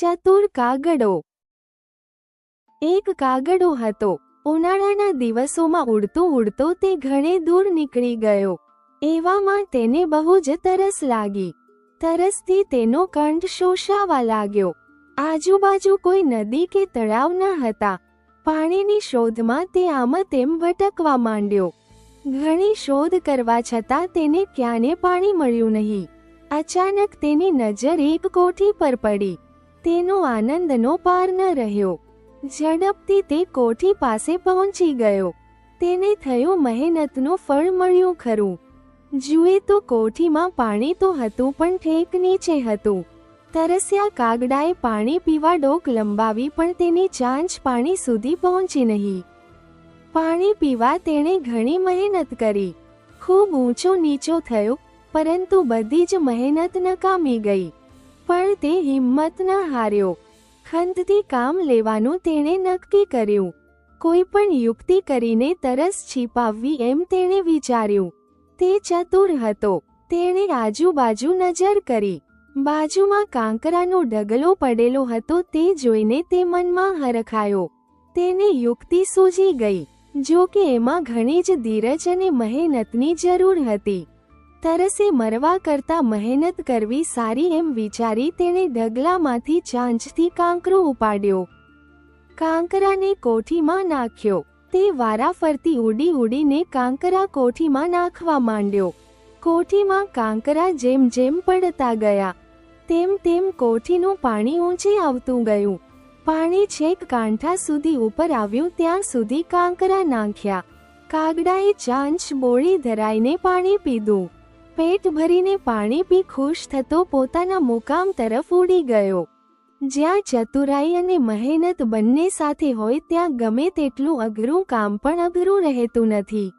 ચતુર કાગડો। એક કાગડો હતો। ઉનાળાના દિવસોમાં ઉડતો ઉડતો તે ઘણે દૂર નીકળી ગયો। એવામાં તેને બહુ જ તરસ લાગી। તરસથી તેનો કંઠ શોષાવા લાગ્યો। આજુબાજુ કોઈ નદી કે તળાવ ન હતા। પાણીની શોધમાં તે આમ તેમ ભટકવા માંડ્યો। ઘણી શોધ કરવા છતાં તેને ક્યાંય પાણી મળ્યું નહીં। અચાનક તેની નજર એક કોઠી પર પડી। તેનો આનંદનો પાર ન રહ્યો। ઝડપથી તે કોઠી પાસે પહોંચી ગયો। તેને થયું મહેનતનું ફળ મળ્યું ખરું। જુએ તો કોઠીમાં પાણી તો હતું પણ ઠેક નીચે હતું। તરસ્યા કાગડાએ પાણી પીવા ડોક લંબાવી પણ તેની ચાંચ પાણી સુધી પહોંચી નહીં। પાણી પીવા તેણે ઘણી મહેનત કરી। ખૂબ ઊંચો નીચો થયો પરંતુ બધી જ મહેનત નકામી ગઈ। પણ તે હિંમત ન હાર્યો। ખંતથી કામ લેવાનું તેણે નક્કી કર્યું। કોઈ પણ યુક્તિ કરીને તરસ છીપાવવી એમ તેણે વિચાર્યું। તે ચતુર હતો। તેણે આજુબાજુ નજર કરી। બાજુમાં કાંકરાનો ઢગલો પડેલો હતો તે જોઈને તે મનમાં હરખાયો। તેને યુક્તિ સૂઝી ગઈ। જો કે એમાં ઘણી જ ધીરજ અને મહેનતની જરૂર હતી। તરસે મરવા કરતાં મહેનત કરવી સારી એમ વિચારી તેણે ઢગલામાંથી ચાંચથી કાંકરો ઉપાડ્યો। કાંકરાને કોઠીમાં નાખ્યો। તે વારાફરતી ઉડી ઉડીને કાંકરા કોઠીમાં નાખવા માંડ્યો। કોઠીમાં કાંકરા જેમ જેમ પડતા ગયા તેમ તેમ કોઠીનું પાણી ઊંચે આવતું ગયું। પાણી છેક કાંઠા સુધી ઉપર આવ્યું ત્યાં સુધી કાંકરા નાખ્યા। કાગડાએ ચાંચ બોળી ધરાઈને પાણી પીધું। પેટ ભરીને પાણી પી ખુશ થતો પોતાના મુકામ તરફ ઉડી ગયો। જ્યાં ચતુરાઈ અને મહેનત બંને સાથે હોય ત્યાં ગમે તેટલું અઘરું કામ પણ અઘરું રહેતું નથી।